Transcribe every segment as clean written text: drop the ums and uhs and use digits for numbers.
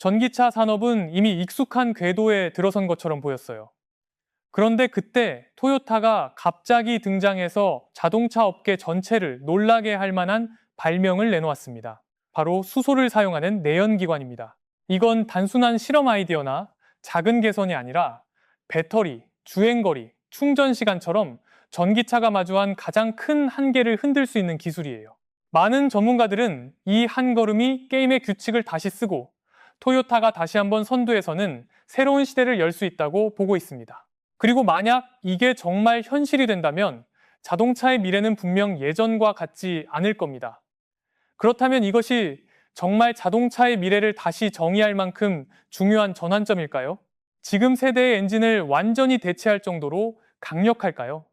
전기차 산업은 이미 익숙한 궤도에 들어선 것처럼 보였어요. 그런데 그때 토요타가 갑자기 등장해서 자동차 업계 전체를 놀라게 할 만한 발명을 내놓았습니다. 바로 수소를 사용하는 내연기관입니다. 이건 단순한 실험 아이디어나 작은 개선이 아니라 배터리, 주행거리, 충전 시간처럼 전기차가 마주한 가장 큰 한계를 흔들 수 있는 기술이에요. 많은 전문가들은 이 한 걸음이 게임의 규칙을 다시 쓰고 토요타가 다시 한번 선두에서는 새로운 시대를 열 수 있다고 보고 있습니다. 그리고 만약 이게 정말 현실이 된다면 자동차의 미래는 분명 예전과 같지 않을 겁니다. 그렇다면 이것이 정말 자동차의 미래를 다시 정의할 만큼 중요한 전환점일까요? 지금 세대의 엔진을 완전히 대체할 정도로 강력할까요?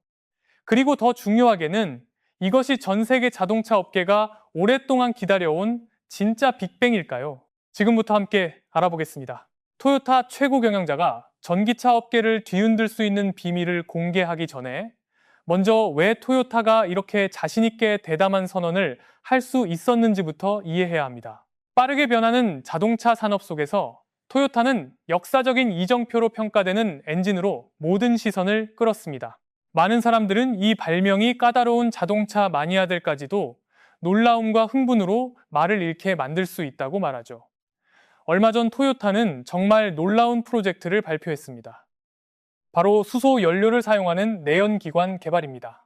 그리고 더 중요하게는 이것이 전 세계 자동차 업계가 오랫동안 기다려온 진짜 빅뱅일까요? 지금부터 함께 알아보겠습니다. 토요타 최고 경영자가 전기차 업계를 뒤흔들 수 있는 비밀을 공개하기 전에 먼저 왜 토요타가 이렇게 자신있게 대담한 선언을 할 수 있었는지부터 이해해야 합니다. 빠르게 변하는 자동차 산업 속에서 토요타는 역사적인 이정표로 평가되는 엔진으로 모든 시선을 끌었습니다. 많은 사람들은 이 발명이 까다로운 자동차 마니아들까지도 놀라움과 흥분으로 말을 잃게 만들 수 있다고 말하죠. 얼마 전 토요타는 정말 놀라운 프로젝트를 발표했습니다. 바로 수소 연료를 사용하는 내연기관 개발입니다.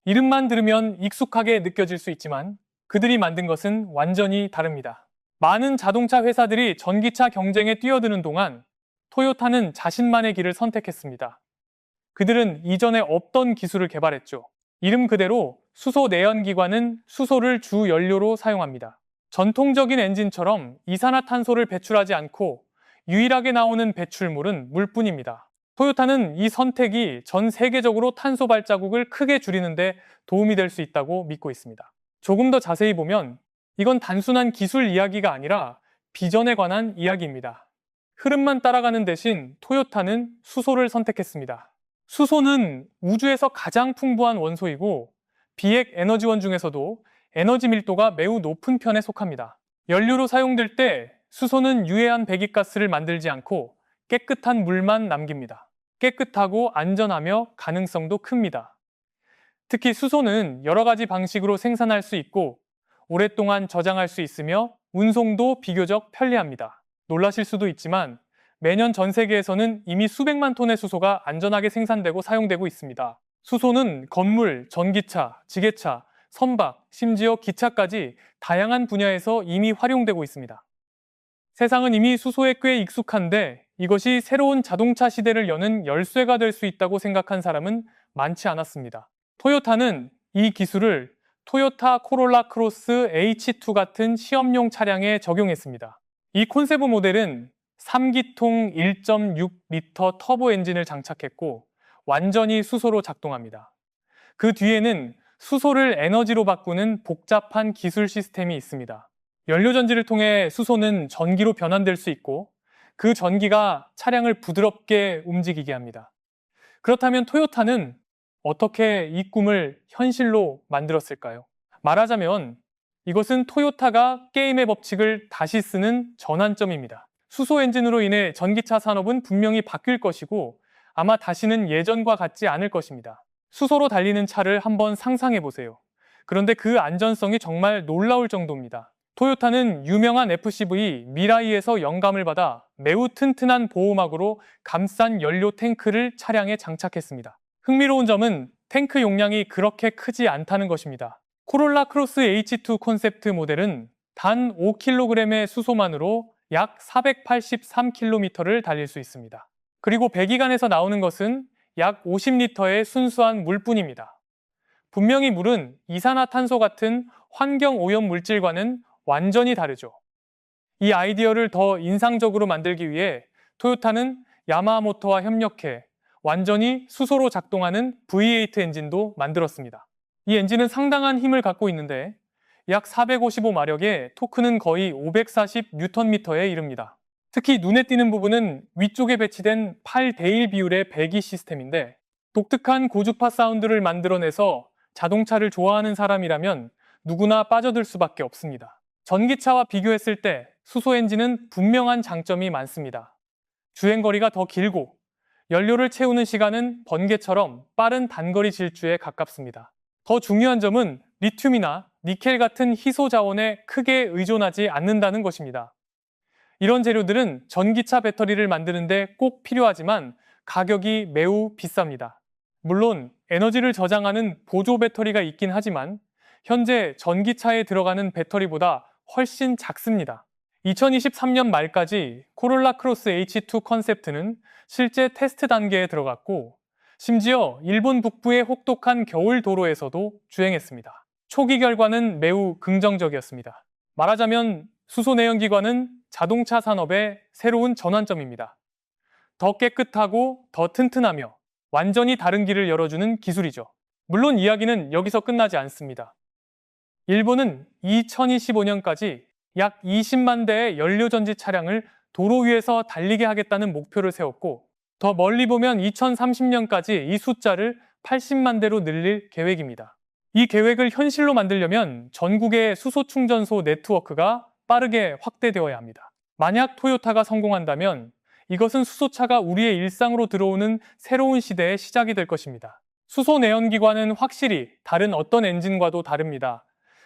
이름만 들으면 익숙하게 느껴질 수 있지만 그들이 만든 것은 완전히 다릅니다. 많은 자동차 회사들이 전기차 경쟁에 뛰어드는 동안 토요타는 자신만의 길을 선택했습니다. 그들은 이전에 없던 기술을 개발했죠. 이름 그대로 수소 내연기관은 수소를 주 연료로 사용합니다. 전통적인 엔진처럼 이산화탄소를 배출하지 않고 유일하게 나오는 배출물은 물뿐입니다. 토요타는 이 선택이 전 세계적으로 탄소 발자국을 크게 줄이는데 도움이 될 수 있다고 믿고 있습니다. 조금 더 자세히 보면 이건 단순한 기술 이야기가 아니라 비전에 관한 이야기입니다. 흐름만 따라가는 대신 토요타는 수소를 선택했습니다. 수소는 우주에서 가장 풍부한 원소이고 비핵 에너지원 중에서도 에너지 밀도가 매우 높은 편에 속합니다. 연료로 사용될 때 수소는 유해한 배기가스를 만들지 않고 깨끗한 물만 남깁니다. 깨끗하고 안전하며 가능성도 큽니다. 특히 수소는 여러 가지 방식으로 생산할 수 있고 오랫동안 저장할 수 있으며 운송도 비교적 편리합니다. 놀라실 수도 있지만 매년 전 세계에서는 이미 수백만 톤의 수소가 안전하게 생산되고 사용되고 있습니다. 수소는 건물, 전기차, 지게차, 선박, 심지어 기차까지 다양한 분야에서 이미 활용되고 있습니다. 세상은 이미 수소에 꽤 익숙한데 이것이 새로운 자동차 시대를 여는 열쇠가 될 수 있다고 생각한 사람은 많지 않았습니다. 토요타는 이 기술을 토요타 코롤라 크로스 H2 같은 시험용 차량에 적용했습니다. 이 콘세프 모델은 3기통 1.6리터 터보 엔진을 장착했고 완전히 수소로 작동합니다. 그 뒤에는 수소를 에너지로 바꾸는 복잡한 기술 시스템이 있습니다. 연료전지를 통해 수소는 전기로 변환될 수 있고 그 전기가 차량을 부드럽게 움직이게 합니다. 그렇다면 토요타는 어떻게 이 꿈을 현실로 만들었을까요? 말하자면 이것은 토요타가 게임의 법칙을 다시 쓰는 전환점입니다. 수소 엔진으로 인해 전기차 산업은 분명히 바뀔 것이고 아마 다시는 예전과 같지 않을 것입니다. 수소로 달리는 차를 한번 상상해 보세요. 그런데 그 안전성이 정말 놀라울 정도입니다. 토요타는 유명한 FCV 미라이에서 영감을 받아 매우 튼튼한 보호막으로 감싼 연료 탱크를 차량에 장착했습니다. 흥미로운 점은 탱크 용량이 그렇게 크지 않다는 것입니다. 코롤라 크로스 H2 콘셉트 모델은 단 5kg의 수소만으로 약 483km를 달릴 수 있습니다. 그리고 배기관에서 나오는 것은 약 50리터의 순수한 물뿐입니다. 분명히 물은 이산화탄소 같은 환경 오염 물질과는 완전히 다르죠. 이 아이디어를 더 인상적으로 만들기 위해 토요타는 야마하 모터와 협력해 완전히 수소로 작동하는 V8 엔진도 만들었습니다. 이 엔진은 상당한 힘을 갖고 있는데 약 455마력에 토크는 거의 540Nm에 이릅니다. 특히 눈에 띄는 부분은 위쪽에 배치된 8대1 비율의 배기 시스템인데 독특한 고주파 사운드를 만들어내서 자동차를 좋아하는 사람이라면 누구나 빠져들 수밖에 없습니다. 전기차와 비교했을 때 수소 엔진은 분명한 장점이 많습니다. 주행거리가 더 길고 연료를 채우는 시간은 번개처럼 빠른 단거리 질주에 가깝습니다. 더 중요한 점은 리튬이나 니켈 같은 희소 자원에 크게 의존하지 않는다는 것입니다. 이런 재료들은 전기차 배터리를 만드는데 꼭 필요하지만 가격이 매우 비쌉니다. 물론 에너지를 저장하는 보조 배터리가 있긴 하지만 현재 전기차에 들어가는 배터리보다 훨씬 작습니다. 2023년 말까지 코롤라 크로스 H2 컨셉트는 실제 테스트 단계에 들어갔고 심지어 일본 북부의 혹독한 겨울 도로에서도 주행했습니다. 초기 결과는 매우 긍정적이었습니다. 말하자면 수소 내연기관은 자동차 산업의 새로운 전환점입니다. 더 깨끗하고 더 튼튼하며 완전히 다른 길을 열어주는 기술이죠. 물론 이야기는 여기서 끝나지 않습니다. 일본은 2025년까지 약 20만 대의 연료전지 차량을 도로 위에서 달리게 하겠다는 목표를 세웠고 더 멀리 보면 2030년까지 이 숫자를 80만 대로 늘릴 계획입니다. 이 계획을 현실로 만들려면 전국의 수소 충전소 네트워크가 빠르게 확대되어야 합니다. 만약 토요타가 성공한다면 이것은 수소차가 우리의 일상으로 들어오는 새로운 시대의 시작이 될 것입니다. 수소 내연기관은 확실히 다른 어떤 엔진과도 다릅니다.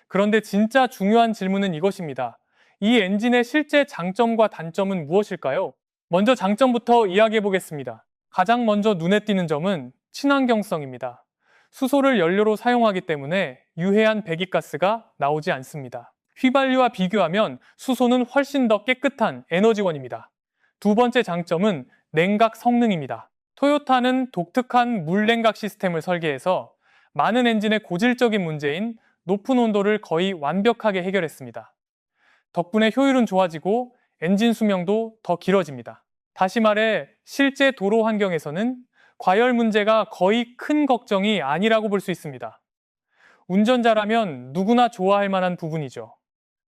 그런데 진짜 중요한 질문은 이것입니다. 이 엔진의 실제 장점과 단점은 무엇일까요? 먼저 장점부터 이야기해 보겠습니다. 가장 먼저 눈에 띄는 점은 친환경성입니다. 수소를 연료로 사용하기 때문에 유해한 배기가스가 나오지 않습니다. 휘발유와 비교하면 수소는 훨씬 더 깨끗한 에너지원입니다. 두 번째 장점은 냉각 성능입니다. 토요타는 독특한 물냉각 시스템을 설계해서 많은 엔진의 고질적인 문제인 높은 온도를 거의 완벽하게 해결했습니다. 덕분에 효율은 좋아지고 엔진 수명도 더 길어집니다. 다시 말해 실제 도로 환경에서는 과열 문제가 거의 큰 걱정이 아니라고 볼 수 있습니다. 운전자라면 누구나 좋아할 만한 부분이죠.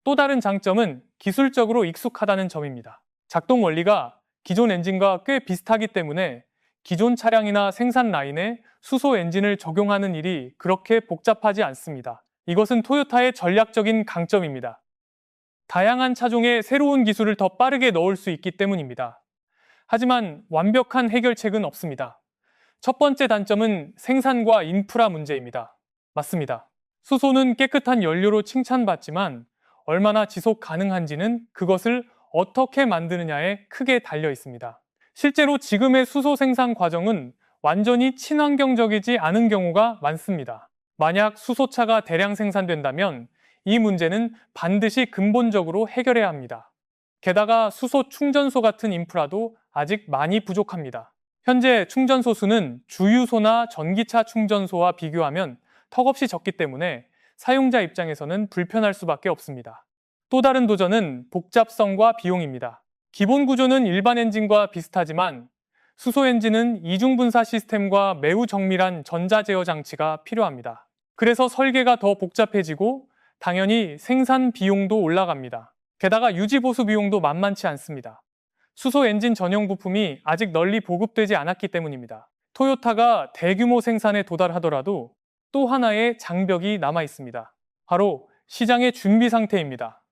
또 다른 장점은 기술적으로 익숙하다는 점입니다. 작동 원리가 기존 엔진과 꽤 비슷하기 때문에 기존 차량이나 생산 라인에 수소 엔진을 적용하는 일이 그렇게 복잡하지 않습니다. 이것은 토요타의 전략적인 강점입니다. 다양한 차종에 새로운 기술을 더 빠르게 넣을 수 있기 때문입니다. 하지만 완벽한 해결책은 없습니다. 첫 번째 단점은 생산과 인프라 문제입니다. 맞습니다. 수소는 깨끗한 연료로 칭찬받지만 얼마나 지속 가능한지는 그것을 어떻게 만드느냐에 크게 달려 있습니다. 실제로 지금의 수소 생산 과정은 완전히 친환경적이지 않은 경우가 많습니다. 만약 수소차가 대량 생산된다면 이 문제는 반드시 근본적으로 해결해야 합니다. 게다가 수소 충전소 같은 인프라도 아직 많이 부족합니다. 현재 충전소 수는 주유소나 전기차 충전소와 비교하면 턱없이 적기 때문에 사용자 입장에서는 불편할 수밖에 없습니다. 또 다른 도전은 복잡성과 비용입니다. 기본 구조는 일반 엔진과 비슷하지만 수소 엔진은 이중분사 시스템과 매우 정밀한 전자제어 장치가 필요합니다. 그래서 설계가 더 복잡해지고 당연히 생산 비용도 올라갑니다. 게다가 유지 보수 비용도 만만치 않습니다. 수소 엔진 전용 부품이 아직 널리 보급되지 않았기 때문입니다. 토요타가 대규모 생산에 도달하더라도 또 하나의 장벽이 남아 있습니다. 바로 시장의 준비 상태입니다.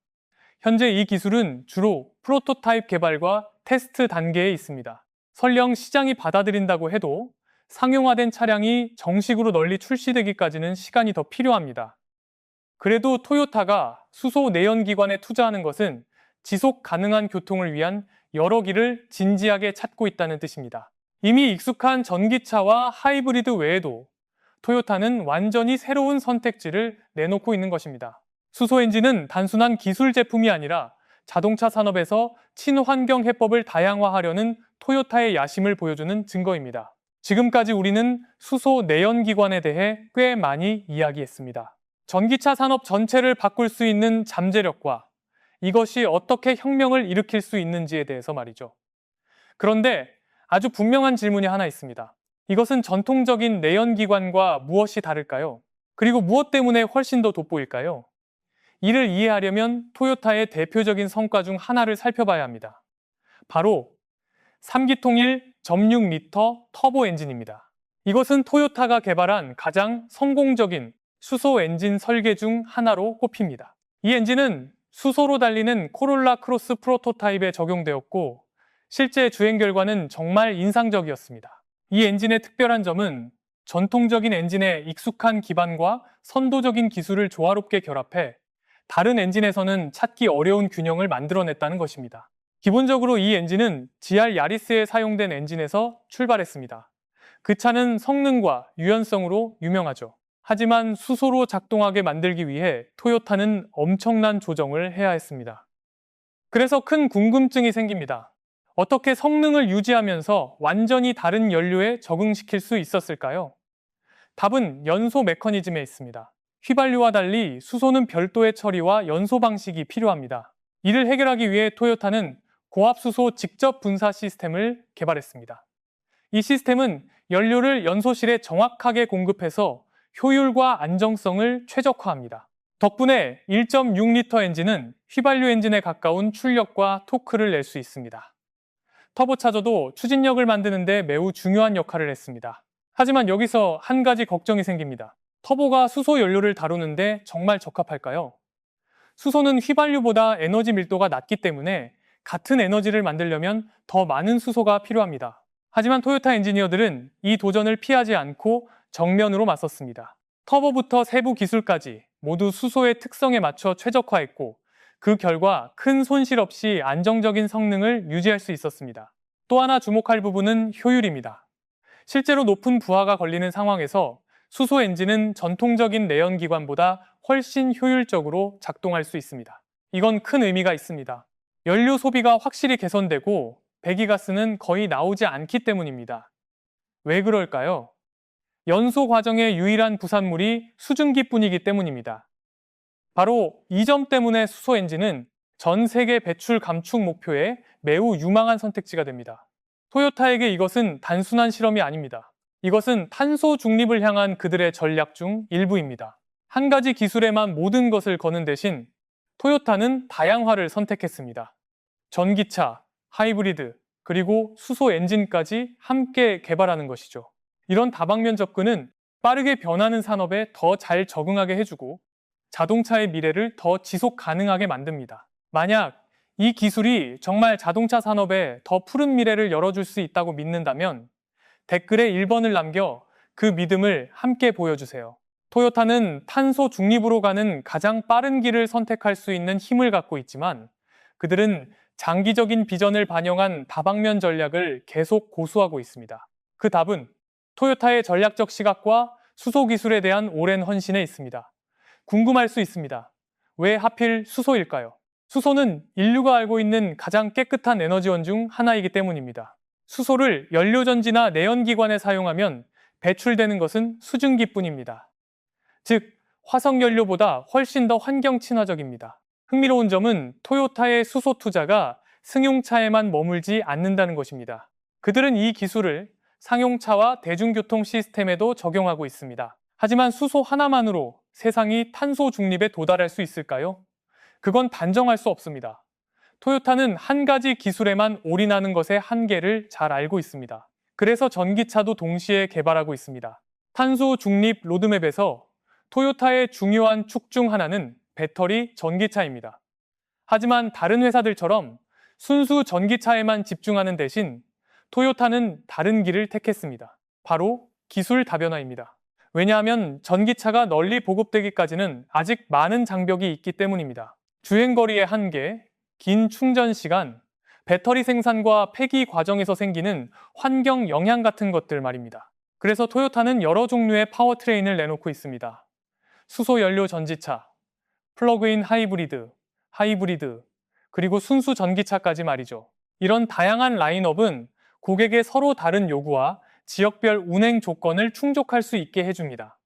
현재 이 기술은 주로 프로토타입 개발과 테스트 단계에 있습니다. 설령 시장이 받아들인다고 해도 상용화된 차량이 정식으로 널리 출시되기까지는 시간이 더 필요합니다. 그래도 토요타가 수소 내연기관에 투자하는 것은 지속 가능한 교통을 위한 여러 길을 진지하게 찾고 있다는 뜻입니다. 이미 익숙한 전기차와 하이브리드 외에도 토요타는 완전히 새로운 선택지를 내놓고 있는 것입니다. 수소 엔진은 단순한 기술 제품이 아니라 자동차 산업에서 친환경 해법을 다양화하려는 토요타의 야심을 보여주는 증거입니다. 지금까지 우리는 수소 내연기관에 대해 꽤 많이 이야기했습니다. 전기차 산업 전체를 바꿀 수 있는 잠재력과 이것이 어떻게 혁명을 일으킬 수 있는지에 대해서 말이죠. 그런데 아주 분명한 질문이 하나 있습니다. 이것은 전통적인 내연기관과 무엇이 다를까요? 그리고 무엇 때문에 훨씬 더 돋보일까요? 이를 이해하려면 토요타의 대표적인 성과 중 하나를 살펴봐야 합니다. 바로 3기 통일 점육리터 터보 엔진입니다. 이것은 토요타가 개발한 가장 성공적인 수소 엔진 설계 중 하나로 꼽힙니다. 이 엔진은 수소로 달리는 코롤라 크로스 프로토타입에 적용되었고 실제 주행 결과는 정말 인상적이었습니다. 이 엔진의 특별한 점은 전통적인 엔진의 익숙한 기반과 선도적인 기술을 조화롭게 결합해 다른 엔진에서는 찾기 어려운 균형을 만들어냈다는 것입니다. 기본적으로 이 엔진은 GR 야리스에 사용된 엔진에서 출발했습니다. 그 차는 성능과 유연성으로 유명하죠. 하지만 수소로 작동하게 만들기 위해 토요타는 엄청난 조정을 해야 했습니다. 그래서 큰 궁금증이 생깁니다. 어떻게 성능을 유지하면서 완전히 다른 연료에 적응시킬 수 있었을까요? 답은 연소 메커니즘에 있습니다. 휘발유와 달리 수소는 별도의 처리와 연소 방식이 필요합니다. 이를 해결하기 위해 토요타는 고압수소 직접 분사 시스템을 개발했습니다. 이 시스템은 연료를 연소실에 정확하게 공급해서 효율과 안정성을 최적화합니다. 덕분에 1.6리터 엔진은 휘발유 엔진에 가까운 출력과 토크를 낼 수 있습니다. 터보차저도 추진력을 만드는 데 매우 중요한 역할을 했습니다. 하지만 여기서 한 가지 걱정이 생깁니다. 터보가 수소 연료를 다루는데 정말 적합할까요? 수소는 휘발유보다 에너지 밀도가 낮기 때문에 같은 에너지를 만들려면 더 많은 수소가 필요합니다. 하지만 토요타 엔지니어들은 이 도전을 피하지 않고 정면으로 맞섰습니다. 터보부터 세부 기술까지 모두 수소의 특성에 맞춰 최적화했고 그 결과 큰 손실 없이 안정적인 성능을 유지할 수 있었습니다. 또 하나 주목할 부분은 효율입니다. 실제로 높은 부하가 걸리는 상황에서 수소 엔진은 전통적인 내연기관보다 훨씬 효율적으로 작동할 수 있습니다. 이건 큰 의미가 있습니다. 연료 소비가 확실히 개선되고 배기가스는 거의 나오지 않기 때문입니다. 왜 그럴까요? 연소 과정의 유일한 부산물이 수증기뿐이기 때문입니다. 바로 이 점 때문에 수소 엔진은 전 세계 배출 감축 목표에 매우 유망한 선택지가 됩니다. 토요타에게 이것은 단순한 실험이 아닙니다. 이것은 탄소 중립을 향한 그들의 전략 중 일부입니다. 한 가지 기술에만 모든 것을 거는 대신 토요타는 다양화를 선택했습니다. 전기차, 하이브리드, 그리고 수소 엔진까지 함께 개발하는 것이죠. 이런 다방면 접근은 빠르게 변하는 산업에 더 잘 적응하게 해주고 자동차의 미래를 더 지속 가능하게 만듭니다. 만약 이 기술이 정말 자동차 산업에 더 푸른 미래를 열어줄 수 있다고 믿는다면 댓글에 1번을 남겨 그 믿음을 함께 보여주세요. 토요타는 탄소 중립으로 가는 가장 빠른 길을 선택할 수 있는 힘을 갖고 있지만 그들은 장기적인 비전을 반영한 다방면 전략을 계속 고수하고 있습니다. 그 답은 토요타의 전략적 시각과 수소 기술에 대한 오랜 헌신에 있습니다. 궁금할 수 있습니다. 왜 하필 수소일까요? 수소는 인류가 알고 있는 가장 깨끗한 에너지원 중 하나이기 때문입니다. 수소를 연료전지나 내연기관에 사용하면 배출되는 것은 수증기뿐입니다. 즉, 화석연료보다 훨씬 더 환경 친화적입니다. 흥미로운 점은 토요타의 수소 투자가 승용차에만 머물지 않는다는 것입니다. 그들은 이 기술을 상용차와 대중교통 시스템에도 적용하고 있습니다. 하지만 수소 하나만으로 세상이 탄소 중립에 도달할 수 있을까요? 그건 단정할 수 없습니다. 토요타는 한 가지 기술에만 올인하는 것의 한계를 잘 알고 있습니다. 그래서 전기차도 동시에 개발하고 있습니다. 탄소 중립 로드맵에서 토요타의 중요한 축 중 하나는 배터리 전기차입니다. 하지만 다른 회사들처럼 순수 전기차에만 집중하는 대신 토요타는 다른 길을 택했습니다. 바로 기술 다변화입니다. 왜냐하면 전기차가 널리 보급되기까지는 아직 많은 장벽이 있기 때문입니다. 주행거리의 한계, 긴 충전 시간, 배터리 생산과 폐기 과정에서 생기는 환경 영향 같은 것들 말입니다. 그래서 토요타는 여러 종류의 파워트레인을 내놓고 있습니다. 수소 연료 전지차, 플러그인 하이브리드, 그리고 순수 전기차까지 말이죠. 이런 다양한 라인업은 고객의 서로 다른 요구와 지역별 운행 조건을 충족할 수 있게 해줍니다.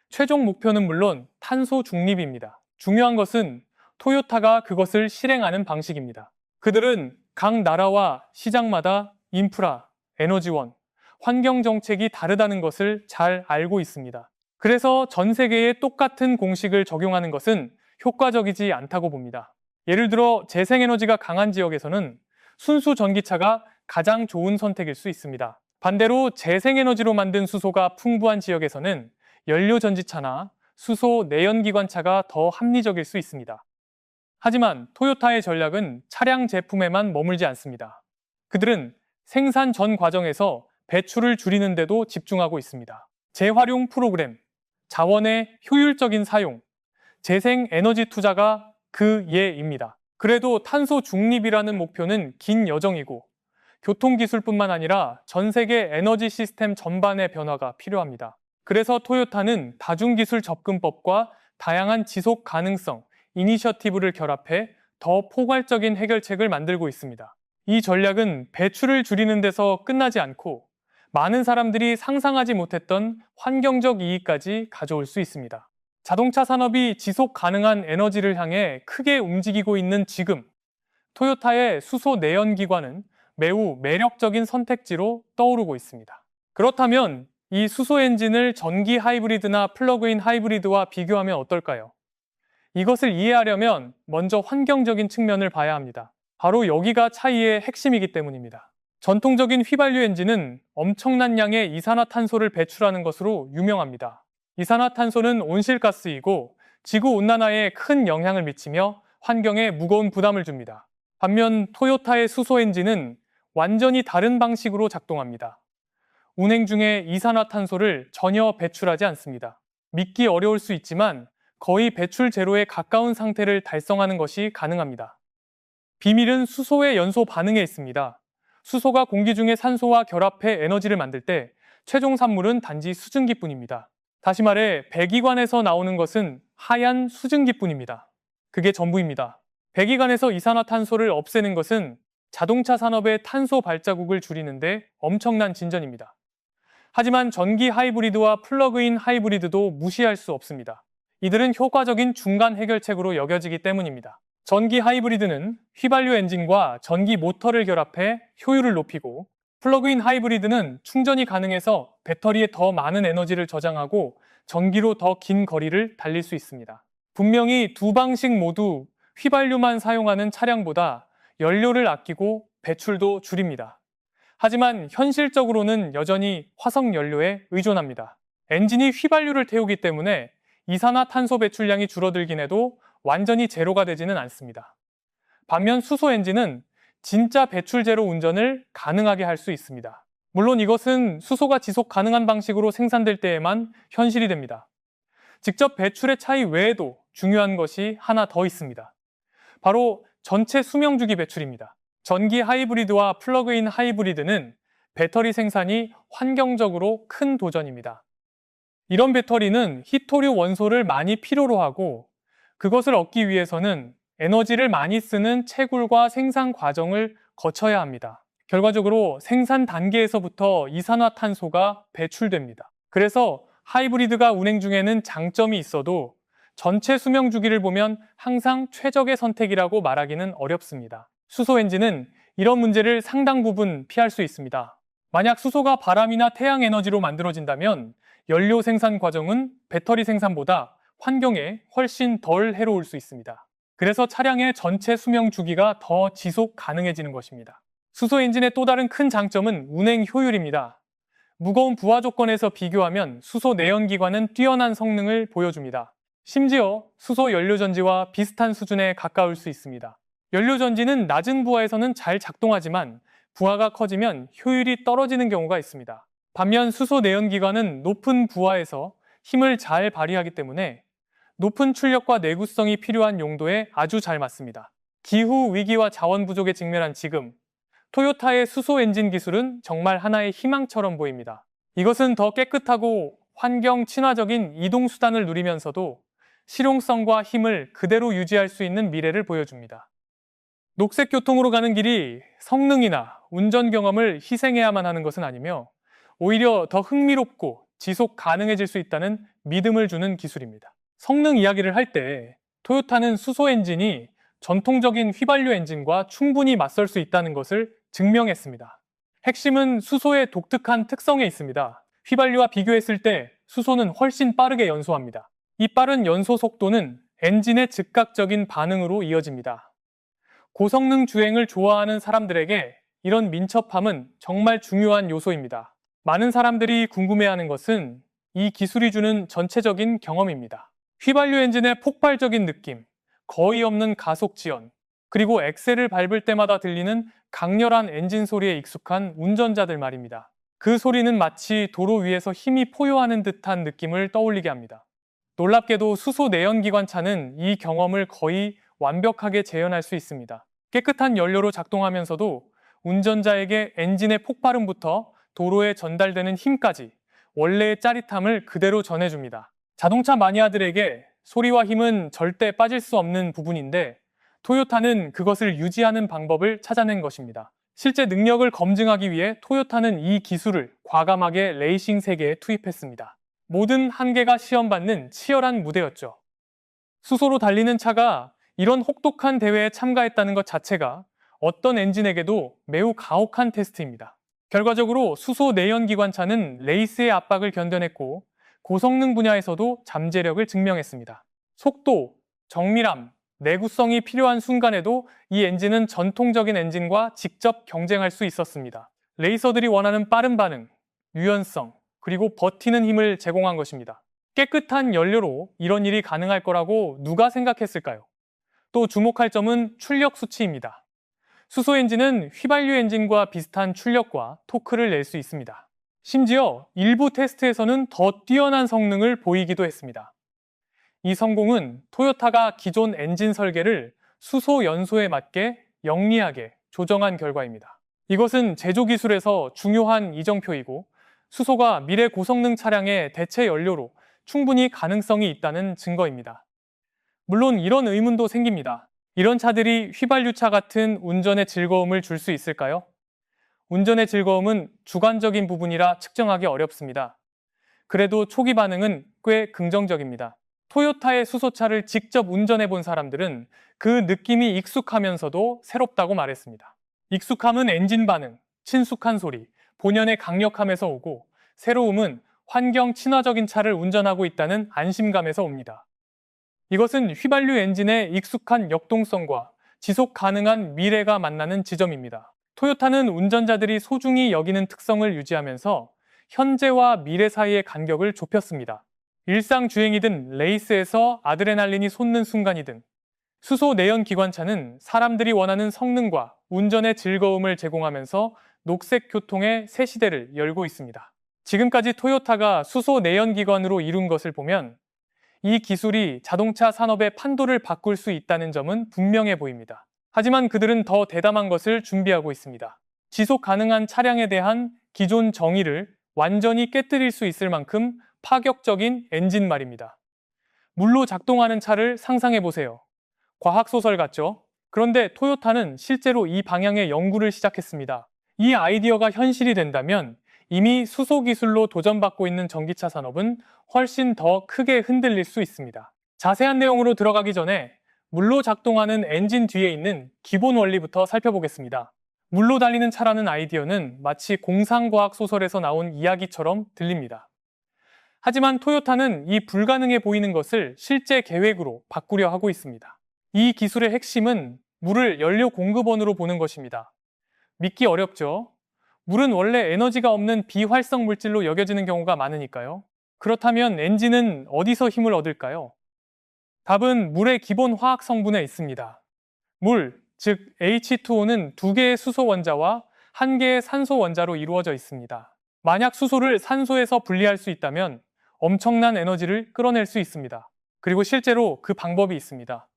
최종 목표는 물론 탄소 중립입니다. 중요한 것은 토요타가 그것을 실행하는 방식입니다. 그들은 각 나라와 시장마다 인프라, 에너지원, 환경 정책이 다르다는 것을 잘 알고 있습니다. 그래서 전 세계에 똑같은 공식을 적용하는 것은 효과적이지 않다고 봅니다. 예를 들어 재생에너지가 강한 지역에서는 순수 전기차가 가장 좋은 선택일 수 있습니다. 반대로 재생에너지로 만든 수소가 풍부한 지역에서는 연료 전지차나 수소 내연기관차가 더 합리적일 수 있습니다. 하지만 토요타의 전략은 차량 제품에만 머물지 않습니다. 그들은 생산 전 과정에서 배출을 줄이는 데도 집중하고 있습니다. 재활용 프로그램, 자원의 효율적인 사용, 재생 에너지 투자가 그 예입니다. 그래도 탄소 중립이라는 목표는 긴 여정이고 교통기술뿐만 아니라 전 세계 에너지 시스템 전반의 변화가 필요합니다. 그래서 토요타는 다중기술 접근법과 다양한 지속 가능성, 이니셔티브를 결합해 더 포괄적인 해결책을 만들고 있습니다. 이 전략은 배출을 줄이는 데서 끝나지 않고 많은 사람들이 상상하지 못했던 환경적 이익까지 가져올 수 있습니다. 자동차 산업이 지속 가능한 에너지를 향해 크게 움직이고 있는 지금, 토요타의 수소 내연기관은 매우 매력적인 선택지로 떠오르고 있습니다. 그렇다면 이 수소 엔진을 전기 하이브리드나 플러그인 하이브리드와 비교하면 어떨까요? 이것을 이해하려면 먼저 환경적인 측면을 봐야 합니다. 바로 여기가 차이의 핵심이기 때문입니다. 전통적인 휘발유 엔진은 엄청난 양의 이산화탄소를 배출하는 것으로 유명합니다. 이산화탄소는 온실가스이고 지구온난화에 큰 영향을 미치며 환경에 무거운 부담을 줍니다. 반면 토요타의 수소 엔진은 완전히 다른 방식으로 작동합니다. 운행 중에 이산화탄소를 전혀 배출하지 않습니다. 믿기 어려울 수 있지만 거의 배출 제로에 가까운 상태를 달성하는 것이 가능합니다. 비밀은 수소의 연소 반응에 있습니다. 수소가 공기 중에 산소와 결합해 에너지를 만들 때 최종 산물은 단지 수증기뿐입니다. 다시 말해 배기관에서 나오는 것은 하얀 수증기뿐입니다. 그게 전부입니다. 배기관에서 이산화탄소를 없애는 것은 자동차 산업의 탄소 발자국을 줄이는데 엄청난 진전입니다. 하지만 전기 하이브리드와 플러그인 하이브리드도 무시할 수 없습니다. 이들은 효과적인 중간 해결책으로 여겨지기 때문입니다. 전기 하이브리드는 휘발유 엔진과 전기 모터를 결합해 효율을 높이고, 플러그인 하이브리드는 충전이 가능해서 배터리에 더 많은 에너지를 저장하고 전기로 더 긴 거리를 달릴 수 있습니다. 분명히 두 방식 모두 휘발유만 사용하는 차량보다 연료를 아끼고 배출도 줄입니다. 하지만 현실적으로는 여전히 화석 연료에 의존합니다. 엔진이 휘발유를 태우기 때문에 이산화탄소 배출량이 줄어들긴 해도 완전히 제로가 되지는 않습니다. 반면 수소 엔진은 진짜 배출 제로 운전을 가능하게 할 수 있습니다. 물론 이것은 수소가 지속 가능한 방식으로 생산될 때에만 현실이 됩니다. 직접 배출의 차이 외에도 중요한 것이 하나 더 있습니다. 바로 전체 수명주기 배출입니다. 전기 하이브리드와 플러그인 하이브리드는 배터리 생산이 환경적으로 큰 도전입니다. 이런 배터리는 희토류 원소를 많이 필요로 하고 그것을 얻기 위해서는 에너지를 많이 쓰는 채굴과 생산 과정을 거쳐야 합니다. 결과적으로 생산 단계에서부터 이산화탄소가 배출됩니다. 그래서 하이브리드가 운행 중에는 장점이 있어도 전체 수명 주기를 보면 항상 최적의 선택이라고 말하기는 어렵습니다. 수소 엔진은 이런 문제를 상당 부분 피할 수 있습니다. 만약 수소가 바람이나 태양 에너지로 만들어진다면 연료 생산 과정은 배터리 생산보다 환경에 훨씬 덜 해로울 수 있습니다. 그래서 차량의 전체 수명 주기가 더 지속 가능해지는 것입니다. 수소 엔진의 또 다른 큰 장점은 운행 효율입니다. 무거운 부하 조건에서 비교하면 수소 내연기관은 뛰어난 성능을 보여줍니다. 심지어 수소 연료전지와 비슷한 수준에 가까울 수 있습니다. 연료전지는 낮은 부하에서는 잘 작동하지만 부하가 커지면 효율이 떨어지는 경우가 있습니다. 반면 수소 내연기관은 높은 부하에서 힘을 잘 발휘하기 때문에 높은 출력과 내구성이 필요한 용도에 아주 잘 맞습니다. 기후 위기와 자원 부족에 직면한 지금, 토요타의 수소 엔진 기술은 정말 하나의 희망처럼 보입니다. 이것은 더 깨끗하고 환경 친화적인 이동 수단을 누리면서도 실용성과 힘을 그대로 유지할 수 있는 미래를 보여줍니다. 녹색 교통으로 가는 길이 성능이나 운전 경험을 희생해야만 하는 것은 아니며 오히려 더 흥미롭고 지속 가능해질 수 있다는 믿음을 주는 기술입니다. 성능 이야기를 할 때 토요타는 수소 엔진이 전통적인 휘발유 엔진과 충분히 맞설 수 있다는 것을 증명했습니다. 핵심은 수소의 독특한 특성에 있습니다. 휘발유와 비교했을 때 수소는 훨씬 빠르게 연소합니다. 이 빠른 연소 속도는 엔진의 즉각적인 반응으로 이어집니다. 고성능 주행을 좋아하는 사람들에게 이런 민첩함은 정말 중요한 요소입니다. 많은 사람들이 궁금해하는 것은 이 기술이 주는 전체적인 경험입니다. 휘발유 엔진의 폭발적인 느낌, 거의 없는 가속 지연, 그리고 엑셀을 밟을 때마다 들리는 강렬한 엔진 소리에 익숙한 운전자들 말입니다. 그 소리는 마치 도로 위에서 힘이 포효하는 듯한 느낌을 떠올리게 합니다. 놀랍게도 수소 내연기관차는 이 경험을 거의 완벽하게 재현할 수 있습니다. 깨끗한 연료로 작동하면서도 운전자에게 엔진의 폭발음부터 도로에 전달되는 힘까지 원래의 짜릿함을 그대로 전해줍니다. 자동차 마니아들에게 소리와 힘은 절대 빠질 수 없는 부분인데 토요타는 그것을 유지하는 방법을 찾아낸 것입니다. 실제 능력을 검증하기 위해 토요타는 이 기술을 과감하게 레이싱 세계에 투입했습니다. 모든 한계가 시험받는 치열한 무대였죠. 수소로 달리는 차가 이런 혹독한 대회에 참가했다는 것 자체가 어떤 엔진에게도 매우 가혹한 테스트입니다. 결과적으로 수소 내연기관차는 레이스의 압박을 견뎌냈고 고성능 분야에서도 잠재력을 증명했습니다. 속도, 정밀함, 내구성이 필요한 순간에도 이 엔진은 전통적인 엔진과 직접 경쟁할 수 있었습니다. 레이서들이 원하는 빠른 반응, 유연성, 그리고 버티는 힘을 제공한 것입니다. 깨끗한 연료로 이런 일이 가능할 거라고 누가 생각했을까요? 또 주목할 점은 출력 수치입니다. 수소 엔진은 휘발유 엔진과 비슷한 출력과 토크를 낼 수 있습니다. 심지어 일부 테스트에서는 더 뛰어난 성능을 보이기도 했습니다. 이 성공은 토요타가 기존 엔진 설계를 수소 연소에 맞게 영리하게 조정한 결과입니다. 이것은 제조 기술에서 중요한 이정표이고 수소가 미래 고성능 차량의 대체 연료로 충분히 가능성이 있다는 증거입니다. 물론 이런 의문도 생깁니다. 이런 차들이 휘발유차 같은 운전의 즐거움을 줄 수 있을까요? 운전의 즐거움은 주관적인 부분이라 측정하기 어렵습니다. 그래도 초기 반응은 꽤 긍정적입니다. 토요타의 수소차를 직접 운전해 본 사람들은 그 느낌이 익숙하면서도 새롭다고 말했습니다. 익숙함은 엔진 반응, 친숙한 소리, 본연의 강력함에서 오고 새로움은 환경 친화적인 차를 운전하고 있다는 안심감에서 옵니다. 이것은 휘발유 엔진의 익숙한 역동성과 지속 가능한 미래가 만나는 지점입니다. 토요타는 운전자들이 소중히 여기는 특성을 유지하면서 현재와 미래 사이의 간격을 좁혔습니다. 일상 주행이든 레이스에서 아드레날린이 솟는 순간이든 수소 내연 기관차는 사람들이 원하는 성능과 운전의 즐거움을 제공하면서 녹색 교통의 새 시대를 열고 있습니다. 지금까지 토요타가 수소 내연 기관으로 이룬 것을 보면 이 기술이 자동차 산업의 판도를 바꿀 수 있다는 점은 분명해 보입니다. 하지만 그들은 더 대담한 것을 준비하고 있습니다. 지속 가능한 차량에 대한 기존 정의를 완전히 깨뜨릴 수 있을 만큼 파격적인 엔진 말입니다. 물로 작동하는 차를 상상해 보세요. 과학소설 같죠? 그런데 토요타는 실제로 이 방향의 연구를 시작했습니다. 이 아이디어가 현실이 된다면 이미 수소 기술로 도전받고 있는 전기차 산업은 훨씬 더 크게 흔들릴 수 있습니다. 자세한 내용으로 들어가기 전에 물로 작동하는 엔진 뒤에 있는 기본 원리부터 살펴보겠습니다. 물로 달리는 차라는 아이디어는 마치 공상과학 소설에서 나온 이야기처럼 들립니다. 하지만 토요타는 이 불가능해 보이는 것을 실제 계획으로 바꾸려 하고 있습니다. 이 기술의 핵심은 물을 연료 공급원으로 보는 것입니다. 믿기 어렵죠? 물은 원래 에너지가 없는 비활성 물질로 여겨지는 경우가 많으니까요. 그렇다면 엔진은 어디서 힘을 얻을까요? 답은 물의 기본 화학 성분에 있습니다. 물, 즉 H2O는 2개의 수소 원자와 1개의 산소 원자로 이루어져 있습니다. 만약 수소를 산소에서 분리할 수 있다면 엄청난 에너지를 끌어낼 수 있습니다. 그리고 실제로 그 방법이 있습니다.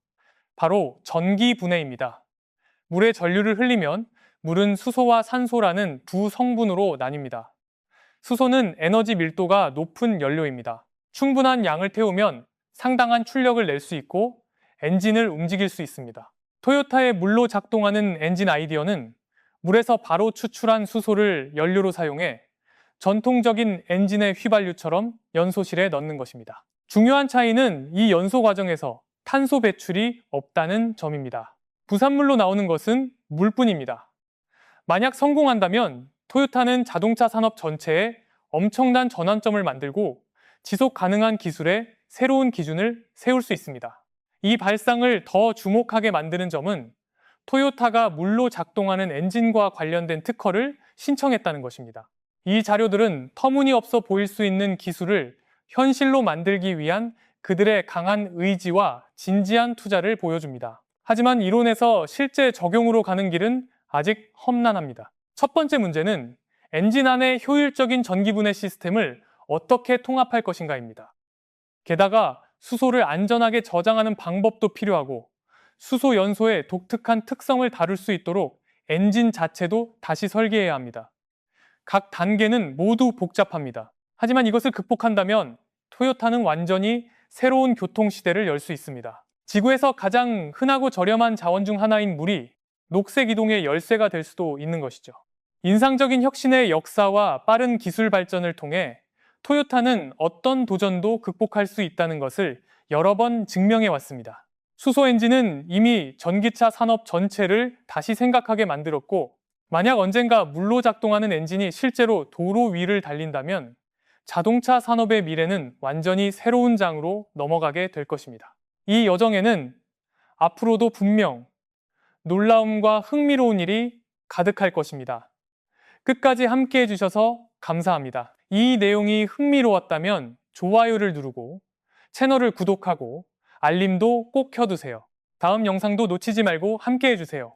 바로 전기 분해입니다. 물에 전류를 흘리면 물은 수소와 산소라는 두 성분으로 나뉩니다. 수소는 에너지 밀도가 높은 연료입니다. 충분한 양을 태우면 상당한 출력을 낼 수 있고 엔진을 움직일 수 있습니다. 토요타의 물로 작동하는 엔진 아이디어는 물에서 바로 추출한 수소를 연료로 사용해 전통적인 엔진의 휘발유처럼 연소실에 넣는 것입니다. 중요한 차이는 이 연소 과정에서 탄소 배출이 없다는 점입니다. 부산물로 나오는 것은 물뿐입니다. 만약 성공한다면 토요타는 자동차 산업 전체에 엄청난 전환점을 만들고 지속 가능한 기술의 새로운 기준을 세울 수 있습니다. 이 발상을 더 주목하게 만드는 점은 토요타가 물로 작동하는 엔진과 관련된 특허를 신청했다는 것입니다. 이 자료들은 터무니없어 보일 수 있는 기술을 현실로 만들기 위한 그들의 강한 의지와 진지한 투자를 보여줍니다. 하지만 이론에서 실제 적용으로 가는 길은 아직 험난합니다. 첫 번째 문제는 엔진 안의 효율적인 전기분해 시스템을 어떻게 통합할 것인가입니다. 게다가 수소를 안전하게 저장하는 방법도 필요하고 수소 연소의 독특한 특성을 다룰 수 있도록 엔진 자체도 다시 설계해야 합니다. 각 단계는 모두 복잡합니다. 하지만 이것을 극복한다면 토요타는 완전히 새로운 교통시대를 열 수 있습니다. 지구에서 가장 흔하고 저렴한 자원 중 하나인 물이 녹색 이동의 열쇠가 될 수도 있는 것이죠. 인상적인 혁신의 역사와 빠른 기술 발전을 통해 토요타는 어떤 도전도 극복할 수 있다는 것을 여러 번 증명해 왔습니다. 수소 엔진은 이미 전기차 산업 전체를 다시 생각하게 만들었고, 만약 언젠가 물로 작동하는 엔진이 실제로 도로 위를 달린다면 자동차 산업의 미래는 완전히 새로운 장으로 넘어가게 될 것입니다. 이 여정에는 앞으로도 분명 놀라움과 흥미로운 일이 가득할 것입니다. 끝까지 함께 해주셔서 감사합니다. 이 내용이 흥미로웠다면 좋아요를 누르고 채널을 구독하고 알림도 꼭 켜두세요. 다음 영상도 놓치지 말고 함께 해주세요.